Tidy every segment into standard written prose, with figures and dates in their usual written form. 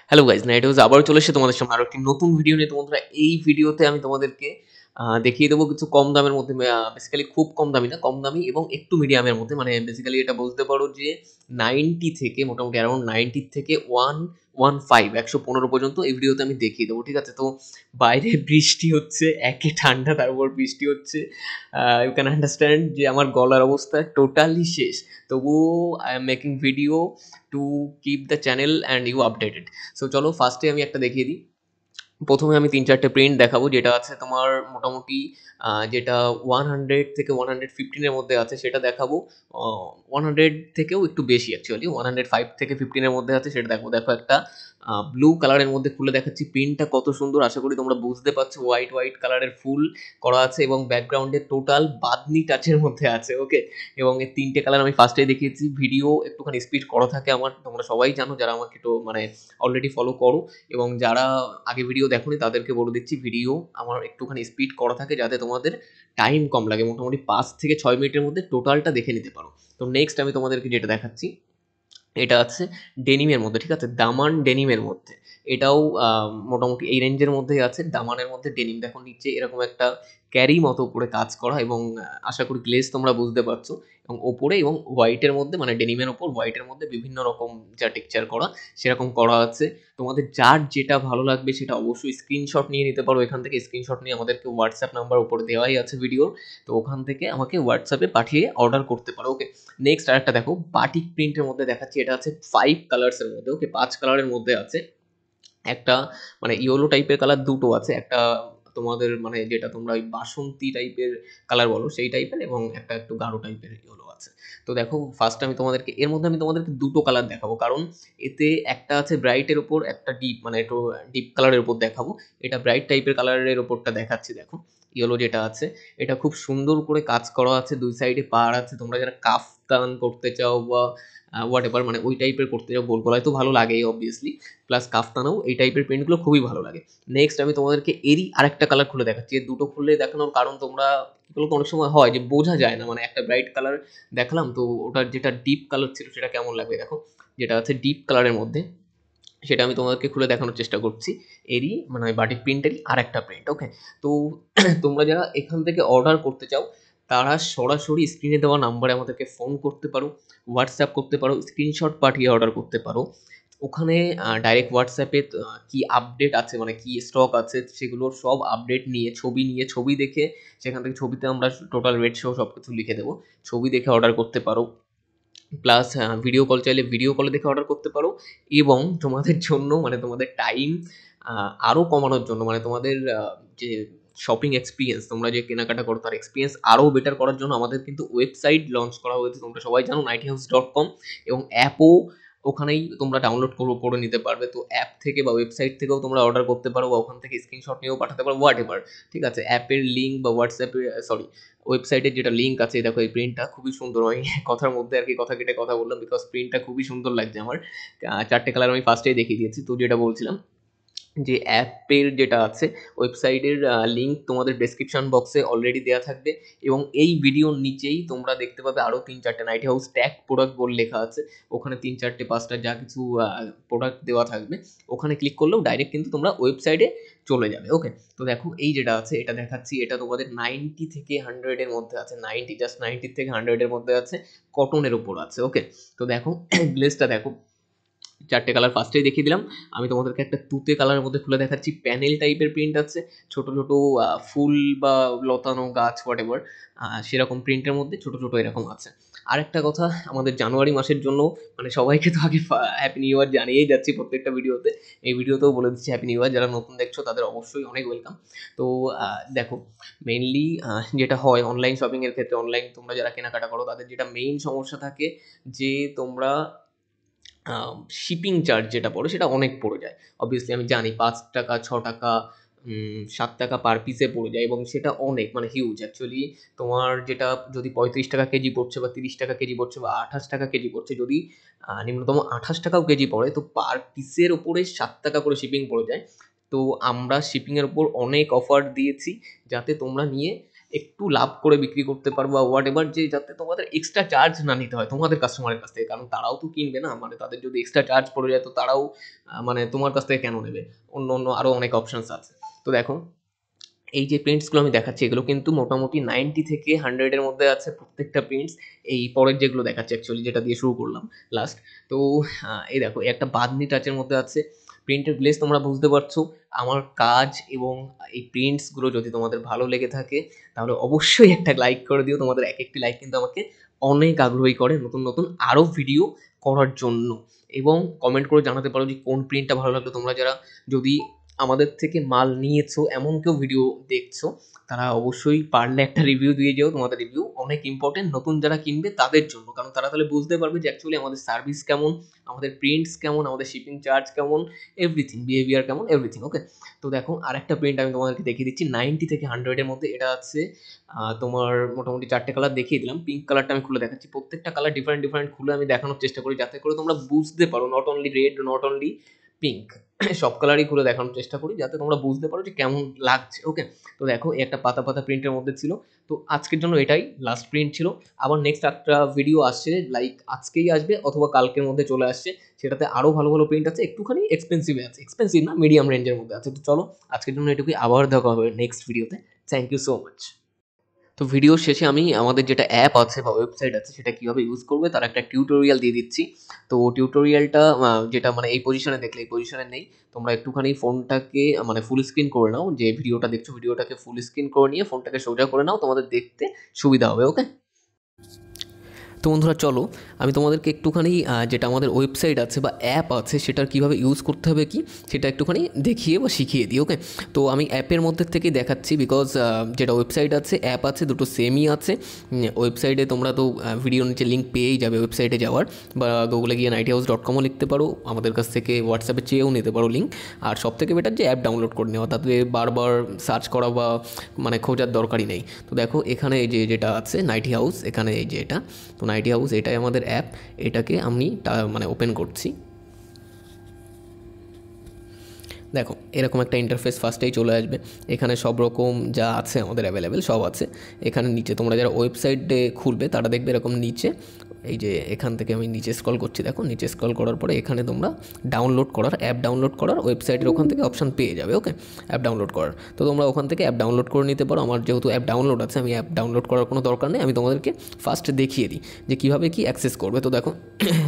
Hello guys, night house আবারও চলে এসেছে তোমাদের সামনে আরো একটি নতুন ভিডিও নিয়ে। তো বন্ধুরা, এই ভিডিওতে আমি তোমাদেরকে দেখিয়ে দেবো কিছু কম দামের মধ্যে, বেসিক্যালি খুব কম দামি না, কম দামি এবং একটু মিডিয়ামের মধ্যে, মানে বেসিক্যালি এটা বলতে পারো যে 90 থেকে মোটামুটি অ্যারাউন্ড 90 থেকে 115 115 পর্যন্ত এই ভিডিওতে আমি দেখিয়ে দেবো। ঠিক আছে? তো বাইরে বৃষ্টি হচ্ছে, একে ঠান্ডা তার উপর বৃষ্টি হচ্ছে। ইউ ক্যান আন্ডারস্ট্যান্ড যে আমার গলার অবস্থা টোটালি শেষ। তবুও I am making video to keep the channel and you updated. So চলো ফার্স্টে আমি একটা দেখিয়ে দিই। প্রথমে আমি ৩-৪টে প্রিন্ট দেখাবো, যেটা আছে তোমার মোটামুটি যেটা 100 থেকে 115 এর মধ্যে আছে সেটা দেখাবো। 100 থেকেও একটু বেশি, অ্যাকচুয়ালি 105 থেকে 15 এর মধ্যে আছে সেটা দেখো। দেখো একটা ব্লু কালারের মধ্যে খুলে দেখাচ্ছি, প্রিন্টটা কত সুন্দর, আশা করি তোমরা বুঝতে পারছো। হোয়াইট হোয়াইট কালারের ফুল করা আছে এবং ব্যাকগ্রাউন্ডে টোটাল বাদনি টাচের মধ্যে আছে। ওকে, এবং এই তিনটে কালার আমি ফার্স্টেই দেখিয়েছি। ভিডিও একটুখানি স্পিড করা থাকে আমার, তোমরা সবাই জানো যারা আমাকে একটু মানে অলরেডি ফলো করো, এবং যারা আগে ভিডিও দেখোনি তাদেরকে বলে দিচ্ছি, ভিডিও আমার একটুখানি স্পিড করা থাকে যাতে তোমাদের টাইম কম লাগে। মোটামুটি 5 থেকে 6 মিনিটের মধ্যে টোটালটা দেখে নিতে পারো। তো নেক্সট আমি তোমাদেরকে যেটা দেখাচ্ছি, এটা আছে ডেনিমের মধ্যে। ঠিক আছে? দামান ডেনিমের মধ্যে। এটাও মোটামুটি এই রেঞ্জের মধ্যেই আছে। দামানের মধ্যে ডেনিম, দেখো নিচে এরকম একটা ক্যারি মতো উপরে কাজ করা, এবং আশা করি গ্লেজ তোমরা বুঝতে পারছো। এবং ওপরে এবং হোয়াইটের মধ্যে, মানে ডেনিমের ওপর হোয়াইটের মধ্যে বিভিন্ন রকম যা টেক্সচার করা সেরকম করা আছে। তোমাদের যার যেটা ভালো লাগবে সেটা অবশ্যই স্ক্রিনশট নিয়ে নিতে পারো। এখান থেকে স্ক্রিনশট নিয়ে আমাদেরকে হোয়াটসঅ্যাপ নাম্বার উপরে দেওয়াই আছে ভিডিওর, তো ওখান থেকে আমাকে হোয়াটসঅ্যাপে পাঠিয়ে অর্ডার করতে পারো। ওকে, নেক্সট আরেকটা দেখো, বাটিক প্রিন্টের মধ্যে দেখাচ্ছি। এটা আছে 5 কালার্স এর মধ্যে। ওকে, 5 কালারের মধ্যে আছে। একটা মানে ইয়েলো টাইপের কালার দুটো আছে, একটা তোমাদের মানে যেটা তোমরা ওই বাসন্তী টাইপের কালার বলো সেই টাইপের, এবং একটা একটু গাঢ় টাইপের ইয়েলো আছে। তো দেখো ফার্স্ট আমি তোমাদেরকে এর মধ্যে আমি তোমাদেরকে দুটো কালার দেখাবো, কারণ এতে একটা আছে ব্রাইটের ওপর, একটা ডিপ মানে একটু ডিপ কালারের ওপর দেখাবো। এটা ব্রাইট টাইপের কালারের ওপরটা দেখাচ্ছি। দেখো ইয়েলো যেটা আছে, এটা খুব সুন্দর করে কাজ করা আছে, দুই সাইডে পাড় আছে। তোমরা যারা কাফতান করতে চাও বা হোয়াট এভার মানে ওই টাইপের করতে চাও, গোল গলায় তো ভালো লাগেই অবভিয়াসলি, প্লাস কাফতানেও এই টাইপের প্রিন্টগুলো খুবই ভালো লাগে। নেক্সট আমি তোমাদেরকে এরই আরেকটা কালার খুলে দেখাচ্ছি। এর দুটো খুললে দেখানোর কারণ, তোমরা কি বলতো অনেক সময় হয় যে বোঝা যায় না, মানে একটা ব্রাইট কালার দেখালাম তো ওটার যেটা ডিপ কালার ছিল সেটা কেমন লাগবে। দেখো যেটা আছে ডিপ কালারের মধ্যে, সেটা আমি তোমাদেরকে খুলে দেখানোর চেষ্টা করছি। এরই মানে বাটিক প্রিন্টেরই আরেকটা প্রিন্ট। ওকে, তো তোমরা যারা এখান থেকে অর্ডার করতে চাও তারা সরাসরি স্ক্রিনে দেওয়া নাম্বারে আমাদেরকে ফোন করতে পারো, হোয়াটসঅ্যাপ করতে পারো, স্ক্রিনশট পাঠিয়ে অর্ডার করতে পারো। ওখানে ডাইরেক্ট হোয়াটসঅ্যাপে কি আপডেট আছে, মানে কি স্টক আছে সেগুলোর সব আপডেট নিয়ে ছবি দেখে, সেখান থেকে ছবিতে আমরা টোটাল রেট সহ সব কিছু লিখে দেবো। ছবি দেখে অর্ডার করতে পারো, প্লাস ভিডিও কল চাইলে ভিডিও কলে দেখে অর্ডার করতে পারো। এবং তোমাদের জন্য মানে তোমাদের টাইম আরও কমানোর জন্য, মানে তোমাদের যে শপিং এক্সপিরিয়েন্স, তোমরা যে কেনাকাটা করো তার এক্সপিরিয়েন্স আরও বেটার করার জন্য আমাদের কিন্তু ওয়েবসাইট লঞ্চ করা হয়েছে, তোমরা সবাই জানো, nightyhouse.com। এবং অ্যাপও ওখানেই তোমরা ডাউনলোড করে নিতে পারবে। তো অ্যাপ থেকে বা ওয়েবসাইট থেকেও তোমরা অর্ডার করতে পারো, বা ওখান থেকে স্ক্রিনশট নিয়েও পাঠাতে পারো, হোয়াট এভার। ঠিক আছে? অ্যাপের লিঙ্ক বা হোয়াটসঅ্যাপে, সরি, ওয়েবসাইটের যেটা লিঙ্ক আছে, দেখো এই প্রিন্টটা খুবই সুন্দর হয়। কথার মধ্যে আর কি কথা কেটে কথা বললাম, বিকজ প্রিন্টটা খুবই সুন্দর লাগছে আমার। 4টে কালার আমি ফার্স্টেই দেখিয়ে দিয়েছি। তো যেটা বলছিলাম, যে অ্যাপের যেটা আছে ওয়েবসাইটের লিঙ্ক তোমাদের ডেসক্রিপশন বক্সে অলরেডি দেওয়া থাকবে, এবং এই ভিডিওর নিচেই তোমরা দেখতে পাবে আরও 3-4টে নাইটি হাউস ট্যাগ প্রোডাক্ট বলে লেখা আছে। ওখানে 3-4টে 5টা যা কিছু প্রোডাক্ট দেওয়া থাকবে, ওখানে ক্লিক করলেও ডাইরেক্ট কিন্তু তোমরা ওয়েবসাইটে চলে যাবে। ওকে, তো দেখো এই যেটা আছে এটা দেখাচ্ছি, এটা তোমাদের 90 থেকে 100-এর মধ্যে আছে। 90, জাস্ট 90 থেকে 100-এর মধ্যে আছে, কটনের উপর আছে। ওকে, তো দেখো গ্লেজটা দেখো, 4টে কালার ফার্স্টেই দেখিয়ে দিলাম। আমি তোমাদেরকে একটা তুতে কালারের মধ্যে খুলে দেখাচ্ছি, প্যানেল টাইপের প্রিন্ট আছে, ছোট ছোট ফুল বা লতানো গাছ হোয়াট এভার, সেরকম প্রিন্টের মধ্যে ছোট ছোট এরকম আছে। আরেকটা কথা, আমাদের জানুয়ারি মাসের জন্য মানে সবাইকে তো আগে হ্যাপি নিউ ইয়ার জানিয়েই যাচ্ছি প্রত্যেকটা ভিডিওতে, এই ভিডিওতেও বলে দিচ্ছি হ্যাপি নিউ ইয়ার। যারা নতুন দেখছো তাদের অবশ্যই অনেক ওয়েলকাম। তো দেখো মেইনলি যেটা হয় অনলাইন শপিংয়ের ক্ষেত্রে, অনলাইন তোমরা যারা কেনাকাটা করো তাদের যেটা মেইন সমস্যা থাকে, যে তোমরা শিপিং চার্জ যেটা পড়ে সেটা অনেক পড়ে যায়। অবভিয়াসলি আমি জানি 5 টাকা 6 টাকা 7 টাকা পার পিসে পড়ে যায়, এবং সেটা অনেক মানে হিউজ অ্যাকচুয়ালি। তোমার যেটা যদি 35 টাকা কেজি পড়ছে বা 30 টাকা কেজি পড়ছে বা 28 টাকা কেজি পড়ছে, যদি নিম্নতম 28 টাকাও কেজি পড়ে, তো পার পিসের ওপরে 7 টাকা করে শিপিং পড়ে যায়। তো আমরা শিপিংয়ের ওপর অনেক অফার দিয়েছি যাতে তোমরা নিয়ে একটু লাভ করে বিক্রি করতে পারো বা হোয়াট এভার, যে যাতে তোমাদের এক্সট্রা চার্জ না নিতে হয় তোমাদের কাস্টমারের কাছ থেকে, কারণ তারাও তো কিনবে না, মানে তাদের যদি এক্সট্রা চার্জ পড়ে যায় তো তারাও মানে তোমার কাছ থেকে কেন নেবে, অন্য অন্য আরও অনেক অপশানস আছে। তো দেখো এই যে প্রিন্টসগুলো আমি দেখাচ্ছি এগুলো কিন্তু মোটামুটি 90 থেকে 100-এর মধ্যে আছে প্রত্যেকটা প্রিন্টস। এই পরের যেগুলো দেখাচ্ছি অ্যাকচুয়ালি, যেটা দিয়ে শুরু করলাম লাস্ট। তো এই দেখো এই একটা বাদনি টাচের মধ্যে আছে। প্রিন্টের গ্লেজ তোমরা বুঝতে পারছো। আমার কাজ এবং এই প্রিন্টসগুলো যদি তোমাদের ভালো লেগে থাকে তাহলে অবশ্যই একটা লাইক করে দিও। তোমাদের এক একটি লাইক কিন্তু আমাকে অনেক আগ্রহী করে নতুন নতুন আরও ভিডিও করার জন্য। এবং কমেন্ট করে জানাতে পারো যে কোন প্রিন্টটা ভালো লাগলো। তোমরা যারা যদি আমাদের থেকে মাল নিয়েছো এমন কেউ ভিডিও দেখছো, তারা অবশ্যই পারলে একটা রিভিউ দিয়ে যেও। তোমাদের রিভিউ অনেক ইম্পর্টেন্ট নতুন যারা কিনবে তাদের জন্য, কারণ তারা তাহলে বুঝতে পারবে যে অ্যাকচুয়ালি আমাদের সার্ভিস কেমন, আমাদের প্রিন্টস কেমন, আমাদের শিপিং চার্জ কেমন, এভরিথিং, বিহেভিয়ার কেমন, এভরিথিং। ওকে, তো দেখো আরেকটা প্রিন্ট আমি তোমাদেরকে দেখিয়ে দিচ্ছি 90 থেকে 100-এর মধ্যে। এটা আছে তোমার মোটামুটি 4টে কালার দেখিয়ে দিলাম। পিঙ্ক কালারটা আমি খুলে দেখাচ্ছি। প্রত্যেকটা কালার ডিফারেন্ট ডিফারেন্ট খুলে আমি দেখানোর চেষ্টা করি যাতে করে তোমরা বুঝতে পারো, not only red, not only pink, সব কালারই খুলে দেখানোর চেষ্টা করি যাতে তোমরা বুঝতে পারো যে কেমন লাগছে। ওকে, তো দেখো একটা পাতা পাতা প্রিন্টের মধ্যে ছিল। তো আজকের জন্য এটাই লাস্ট প্রিন্ট ছিল। আবার নেক্সট একটা ভিডিও আসছে, লাইক আজকেই আসবে অথবা কালকের মধ্যে চলে আসছে, সেটাতে আরও ভালো ভালো প্রিন্ট আছে, একটুখানি এক্সপেন্সিভ আছে, এক্সপেন্সিভ না মিডিয়াম রেঞ্জের মধ্যে আছে। তো চলো আজকের জন্য এটুকুই, আবার দেখা হবে নেক্সট ভিডিওতে। Thank you so much. তো ভিডিওর শেষে আমি আমাদের যেটা অ্যাপ আছে বা ওয়েবসাইট আছে সেটা কীভাবে ইউজ করবে তার একটা টিউটোরিয়াল দিয়ে দিচ্ছি। তো টিউটোরিয়ালটা যেটা মানে এই পজিশনে দেখলে এই পজিশনে নেই, তোমরা একটুখানি ফোনটাকে মানে ফুল স্ক্রিন করে নাও, যে ভিডিওটা দেখছো ভিডিওটাকে ফুল স্ক্রিন করে নিয়ে ফোনটাকে সোজা করে নাও, তোমাদের দেখতে সুবিধা হবে। ওকে, তো বন্ধুরা চলো আমি তোমাদেরকে একটুখানি যেটা আমাদের ওয়েবসাইট আছে বা অ্যাপ আছে সেটার কীভাবে ইউজ করতে হবে কি সেটা একটুখানি দেখিয়ে বা শিখিয়ে দিই। ওকে, তো আমি অ্যাপের মধ্যে থেকেই দেখাচ্ছি, বিকজ যেটা ওয়েবসাইট আছে অ্যাপ আছে দুটো সেমই আছে। ওয়েবসাইটে তোমরা তো ভিডিও নিচে লিঙ্ক পেয়েই যাবে ওয়েবসাইটে যাওয়ার, বা গুগলে গিয়ে nightyhouse.com-ও লিখতে পারো, আমাদের কাছ থেকে হোয়াটসঅ্যাপে চেয়েও নিতে পারো লিঙ্ক। আর সব থেকে বেটার যে অ্যাপ ডাউনলোড করে নেওয়া, তাতে বারবার সার্চ করা বা মানে খোঁজার দরকারই নেই। তো দেখো এখানে এই যে যেটা আছে নাইটি হাউস, এখানে এই যে এটা, তো নাইটি হাউস এটাই আমাদের অ্যাপ। এটাকে আমি মানে ওপেন করছি। দেখো এরকম একটা ইন্টারফেস ফার্স্টেই চলে আসবে। এখানে সব রকম যা আছে আমাদের অ্যাভেলেবেল সব আছে। এখানে নিচে তোমরা যারা ওয়েবসাইটে খুলবে তারা দেখবে এরকম নিচে, এই যে এখান থেকে আমি নিচে স্ক্রল করছি, দেখো নিচে স্ক্রল করার পরে এখানে তোমরা ডাউনলোড করার, অ্যাপ ডাউনলোড করার ওয়েবসাইটের ওখান থেকে অপশান পেয়ে যাবে। ওকে, অ্যাপ ডাউনলোড করার, তো তোমরা ওখান থেকে অ্যাপ ডাউনলোড করে নিতে পারো। আমার যেহেতু অ্যাপ ডাউনলোড আছে আমি অ্যাপ ডাউনলোড করার কোনো দরকার নেই, আমি তোমাদেরকে ফার্স্ট দেখিয়ে দিই যে কীভাবে কি অ্যাক্সেস করবে। তো দেখো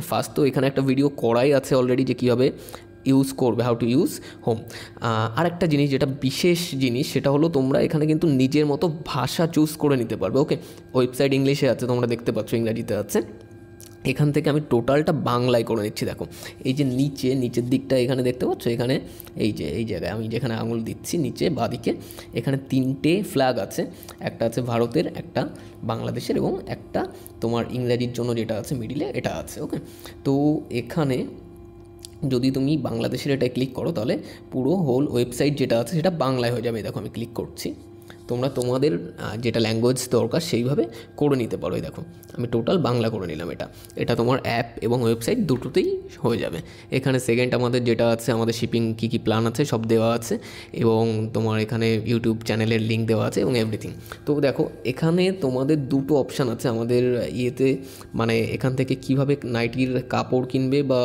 ফার্স্ট তো এখানে একটা ভিডিও করাই আছে অলরেডি যে কীভাবে ইউজ করবে, হাউ টু ইউজ হোম। আরেকটা জিনিস যেটা বিশেষ জিনিস সেটা হলো তোমরা এখানে কিন্তু নিজের মতো ভাষা চুজ করে নিতে পারবে। ওকে, ওয়েবসাইট ইংলিশে আছে তোমরা দেখতে পাচ্ছ, ইংরাজিতে আছে, এখান থেকে আমি টোটালটা বাংলায় করে নিচ্ছি। দেখো এই যে নিচের দিকটা এখানে দেখতে পাচ্ছ, এখানে এই যে এই জায়গায় আমি যেখানে আঙুল দিচ্ছি নিচে বাঁদিকে, এখানে 3টে ফ্ল্যাগ আছে, একটা আছে ভারতের, একটা বাংলাদেশের এবং একটা তোমার ইংরাজির জন্য যেটা আছে মিডিলে এটা আছে। ওকে, তো এখানে যদি তুমি বাংলাদেশের এটায় ক্লিক করো তাহলে পুরো হোল ওয়েবসাইট যেটা আছে সেটা বাংলায় হয়ে যাবে। দেখো আমি ক্লিক করছি, তোমরা তোমাদের যেটা ল্যাঙ্গুয়েজ দরকার সেইভাবে করে নিতে পারো। দেখো আমি টোটাল বাংলা করে নিলাম, এটা তোমার অ্যাপ এবং ওয়েবসাইট দুটোতেই হয়ে যাবে। এখানে সেকেন্ড আমাদের যেটা আছে, আমাদের শিপিং কী কী প্ল্যান আছে সব দেওয়া আছে, এবং তোমার এখানে ইউটিউব চ্যানেলের লিঙ্ক দেওয়া আছে এবং এভরিথিং। তো দেখো এখানে তোমাদের দুটো অপশান আছে আমাদের ইয়েতে, মানে এখান থেকে কিভাবে নাইটির কাপড় কিনবে বা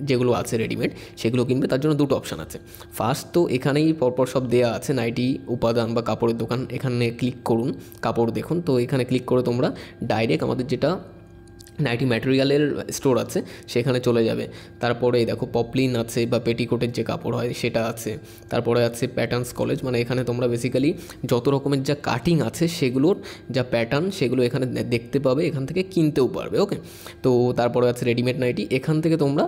যেগুলো আছে রেডিমেড সেগুলো কিনবে, তার জন্য দুটো অপশান আছে। ফার্স্ট তো এখানেই পরপর সব দেওয়া আছে, নাইটি উপাদান বা কাপড়ের দোকান, এখানে ক্লিক করুন, কাপড় দেখুন। তো এখানে ক্লিক করে তোমরা ডাইরেক্ট আমাদের যেটা নাইটি ম্যাটেরিয়ালের স্টোর আছে সেখানে চলে যাবে। তারপরে দেখো পপলিন আছে বা পেটিকোটের যে কাপড় হয় সেটা আছে। তারপরে আছে প্যাটার্নস কলেজ, মানে এখানে তোমরা বেসিক্যালি যত রকমের যা কাটিং আছে সেগুলোর যা প্যাটার্ন সেগুলো এখানে দেখতে পাবে, এখান থেকে কিনতেও পারবে। ওকে, তো তারপরে আছে রেডিমেড নাইটি, এখান থেকে তোমরা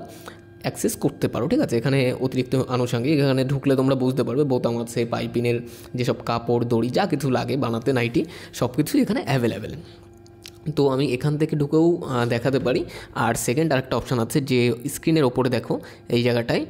অ্যাক্সেস করতে পারো। ঠিক আছে, এখানে অতিরিক্ত আনুষঙ্গিক, এখানে ঢুকলে তোমরা বুঝতে পারবে বোতাম আছে, পাইপিনের যেসব কাপড় দড়ি যা কিছু লাগে বানাতে নাইটি সব কিছুই এখানে অ্যাভেলেবেল। তো আমি এখান থেকে ঢুকেও দেখাতে পারি। আর সেকেন্ড আরেকটা অপশান আছে যে স্ক্রিনের ওপরে দেখো এই জায়গাটায়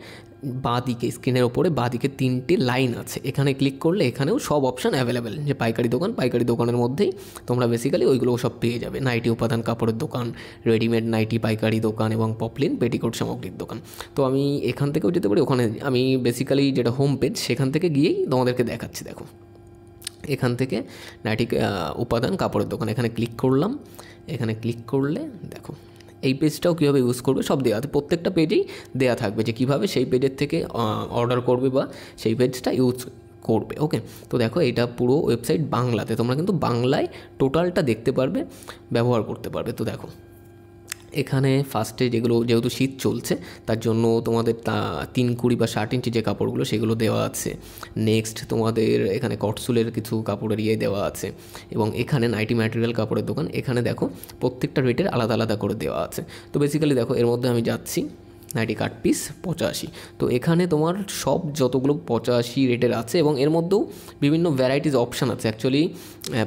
বাঁদিকে, স্ক্রিনের ওপরে বাঁদিকে 3টে লাইন আছে, এখানে ক্লিক করলে এখানেও সব অপশান অ্যাভেলেবেল, যে পাইকারি দোকান, পাইকারি দোকানের মধ্যেই তোমরা বেসিক্যালি ওইগুলো সব পেয়ে যাবে। নাইটি উপাদান কাপড়ের দোকান, রেডিমেড নাইটি পাইকারি দোকান এবং পপলিন পেটিকোট সামগ্রিক দোকান। তো আমি এখান থেকেও যেতে পারি, ওখানে আমি বেসিক্যালি যেটা হোম পেজ সেখান থেকে গিয়েই তোমাদেরকে দেখাচ্ছি। দেখো এখান থেকে নাইটি উপাদান কাপড়ের দোকান এখানে ক্লিক করলাম। এখানে ক্লিক করলে দেখো এই পেজটাও কীভাবে ইউজ করবে সব দেওয়া আছে, প্রত্যেকটা পেজেই দেওয়া থাকবে যে কীভাবে সেই পেজের থেকে অর্ডার করবে বা সেই পেজটা ইউজ করবে। ওকে, তো দেখো এটা পুরো ওয়েবসাইট বাংলাতে, তোমরা কিন্তু বাংলায় টোটালটা দেখতে পারবে, ব্যবহার করতে পারবে। তো দেখো এখানে ফার্স্টে যেগুলো, যেহেতু শীত চলছে তার জন্য তোমাদের 3 বা 60 ইঞ্চি যে কাপড়গুলো সেগুলো দেওয়া আছে। নেক্সট তোমাদের এখানে কটসুলের কিছু কাপড়ের দেওয়া আছে, এবং এখানে নাইটি ম্যাটেরিয়াল কাপড়ের দোকান, এখানে দেখো প্রত্যেকটা রেটের আলাদা আলাদা করে দেওয়া আছে। তো বেসিক্যালি দেখো এর মধ্যে আমি যাচ্ছি নাইটি কাট পিস 85। তো এখানে তোমার সব যতগুলো 85 রেটের আছে, এবং এর মধ্যেও বিভিন্ন ভ্যারাইটিস অপশান আছে। অ্যাকচুয়ালি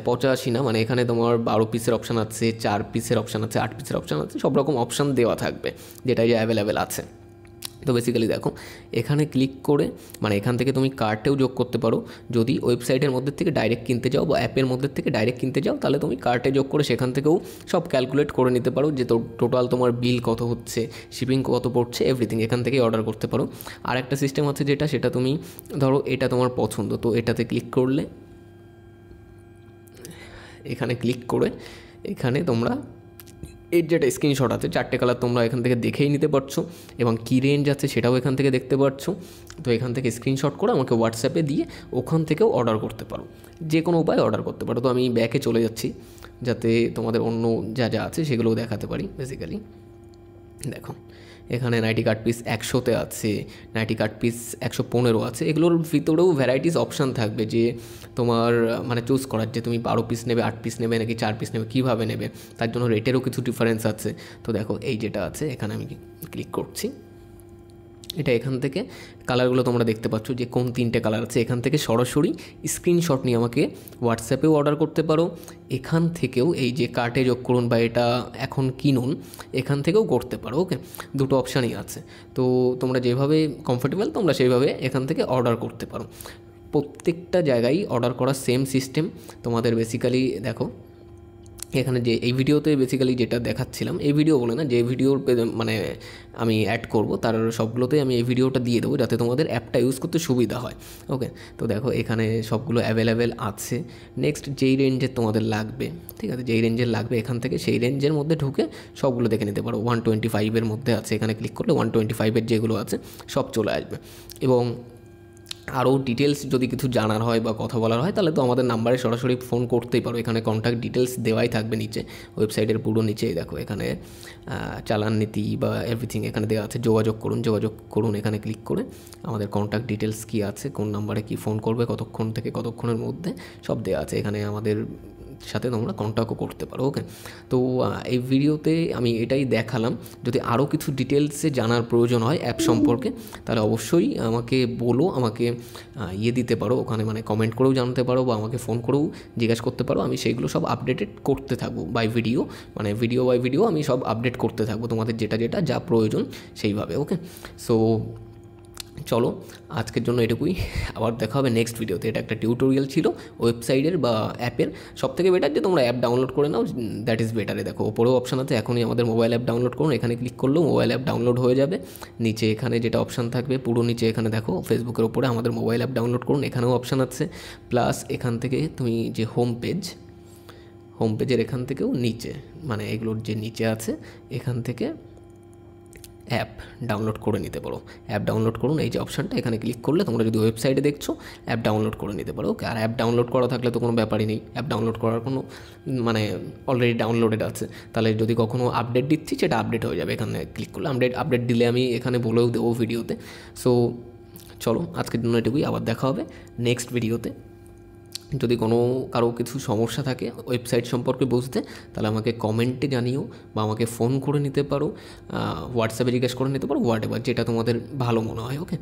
85 না, মানে এখানে তোমার 12 পিসের অপশান আছে, 4 পিসের অপশান আছে, 8 পিসের অপশান আছে, সব রকম অপশান দেওয়া থাকবে যেটা যে অ্যাভেলেবেল আছে। তো বেসিক্যালি দেখো এখানে ক্লিক করে মানে এখান থেকে তুমি কার্টেও যোগ করতে পারো। যদি ওয়েবসাইটের মধ্যে থেকে ডাইরেক্ট কিনতে যাও বা অ্যাপের মধ্যে থেকে ডাইরেক্ট কিনতে যাও, তাহলে তুমি কার্টে যোগ করে সেখান থেকেও সব ক্যালকুলেট করে নিতে পারো যে টোটাল তোমার বিল কত হচ্ছে, শিপিং কত পড়ছে, এভরিথিং এখান থেকেই অর্ডার করতে পারো। আর একটা সিস্টেম আছে সেটা তুমি ধরো এটা তোমার পছন্দ, তো এটাতে ক্লিক করলে এখানে ক্লিক করে এখানে তোমরা এর যেটা স্ক্রিনশট আছে 4টে কালার তোমরা এখান থেকে দেখেই নিতে পারছো, এবং কী রেঞ্জ আছে সেটাও এখান থেকে দেখতে পাচ্ছ। তো এখান থেকে স্ক্রিনশট করে আমাকে হোয়াটসঅ্যাপে দিয়ে ওখান থেকেও অর্ডার করতে পারো, যে কোনো উপায়ে অর্ডার করতে পারো। তো আমি ব্যাকে চলে যাচ্ছি যাতে তোমাদের অন্য যা যা আছে সেগুলোও দেখাতে পারি। বেসিক্যালি দেখো এখানে নাইটি কাট পিস 100তে আছে, নাইটি কাট পিস 115 আছে। এগুলোর ভিতরেও ভ্যারাইটিস অপশান থাকবে যে তোমার মানে চুজ করার, যে তুমি 12 পিস নেবে, 8 পিস নেবে, নাকি 4 পিস নেবে, কীভাবে নেবে, তার জন্য রেটেরও কিছু ডিফারেন্স আছে। তো দেখো এই যেটা আছে এখানে আমি ক্লিক করছি, এটা এখান থেকে কালারগুলো তোমরা দেখতে পাচ্ছ যে কোন 3টে কালার আছে। এখান থেকে সরাসরি স্ক্রিনশট নিয়ে আমাকে হোয়াটসঅ্যাপেও অর্ডার করতে পারো, এখান থেকেও এই যে কার্টে যোগ করুন বা এটা এখন কিনুন এখান থেকেও করতে পারো। ওকে, দুটো অপশানই আছে। তো তোমরা যেভাবে কমফোর্টেবল তোমরা সেইভাবে এখান থেকে অর্ডার করতে পারো। প্রত্যেকটা জায়গায় অর্ডার করার সেম সিস্টেম তোমাদের। বেসিক্যালি দেখো এখানে যে এই ভিডিওতে বেসিক্যালি যেটা দেখাচ্ছিলাম, এই ভিডিও বলে না, যে ভিডিওর মানে আমি অ্যাড করব তার সবগুলোতেই আমি এই ভিডিওটা দিয়ে দেবো যাতে তোমাদের অ্যাপটা ইউজ করতে সুবিধা হয়। ওকে, তো দেখো এখানে সবগুলো অ্যাভেলেবেল আছে। নেক্সট যেই রেঞ্জের তোমাদের লাগবে, ঠিক আছে, যেই রেঞ্জের লাগবে এখান থেকে সেই রেঞ্জের মধ্যে ঢুকে সবগুলো দেখে নিতে পারো। 125 মধ্যে আছে, এখানে ক্লিক করলে 125 যেগুলো আছে সব চলে আসবে। এবং আরও ডিটেলস যদি কিছু জানার হয় বা কথা বলার হয় তাহলে তো আমাদের নাম্বারে সরাসরি ফোন করতেই পারো। এখানে কন্ট্যাক্ট ডিটেলস দেওয়াই থাকবে নিচে, ওয়েবসাইটের পুরো নিচেই দেখো এখানে চালান নীতি বা এভরিথিং এখানে দেওয়া আছে। যোগাযোগ করুন এখানে ক্লিক করে আমাদের কন্ট্যাক্ট ডিটেলস কী আছে, কোন নাম্বারে কী ফোন করবে, কতক্ষণ থেকে কতক্ষণের মধ্যে সব দেওয়া আছে। এখানে আমাদের সাথে তোমরা কন্ট্যাক্টও করতে পারো। ওকে, তো এই ভিডিওতে আমি এটাই দেখালাম। যদি আরও কিছু ডিটেলসে জানার প্রয়োজন হয় অ্যাপ সম্পর্কে তাহলে অবশ্যই আমাকে বলো, আমাকে দিতে পারো ওখানে, মানে কমেন্ট করেও জানতে পারো বা আমাকে ফোন করেও জিজ্ঞাসা করতে পারো। আমি সেইগুলো সব আপডেটেড করতে থাকবো বাই ভিডিও, মানে ভিডিও বাই ভিডিও আমি সব আপডেট করতে থাকবো তোমাদের যেটা যা প্রয়োজন সেইভাবে। ওকে, সো চলো আজকের জন্য এটুকুই, আবার দেখা হবে নেক্সট ভিডিওতে। এটা একটা টিউটোরিয়াল ছিল ওয়েবসাইটের বা অ্যাপের। সবথেকে বেটার যে তোমরা অ্যাপ ডাউনলোড করে নাও, দ্যাট ইজ বেটারে। দেখো ওপরেও অপশান আছে, এখনই আমাদের মোবাইল অ্যাপ ডাউনলোড করুন, এখানে ক্লিক করলেও মোবাইল অ্যাপ ডাউনলোড হয়ে যাবে। নিচে এখানে যেটা অপশান থাকবে পুরো নিচে এখানে দেখো ফেসবুকের ওপরে আমাদের মোবাইল অ্যাপ ডাউনলোড করুন, এখানেও অপশান আছে। প্লাস এখান থেকে তুমি যে হোম পেজের এখান থেকেও নিচে, মানে এগুলোর যে নিচে আছে এখান থেকে অ্যাপ ডাউনলোড করে নিতে পারো। অ্যাপ ডাউনলোড করুন এই যে অপশানটা, এখানে ক্লিক করলে তোমরা যদি ওয়েবসাইটে দেখছো অ্যাপ ডাউনলোড করে নিতে পারো। ওকে, আর অ্যাপ ডাউনলোড করা থাকলে তো কোনো ব্যাপারই নেই, অ্যাপ ডাউনলোড করার কোনো মানে অলরেডি ডাউনলোডেড আছে। তাহলে যদি কখনও আপডেট দিচ্ছি সেটা আপডেট হয়ে যাবে, এখানে ক্লিক করলে আপডেট দিলে আমি এখানে বলেও দেবো ভিডিওতে। সো চলো আজকের জন্য এটুকুই, আবার দেখা হবে নেক্সট ভিডিওতে। যদি কারো কিছু সমস্যা থাকে ওয়েবসাইট সম্পর্কে বুঝতে তাহলে আমাকে কমেন্টে জানিও বা আমাকে ফোন করে নিতে পারো, হোয়াটসঅ্যাপে জিজ্ঞেস করে নিতে পারো, হোয়াটএভার যেটা তোমাদের ভালো মনে হয়। ওকে।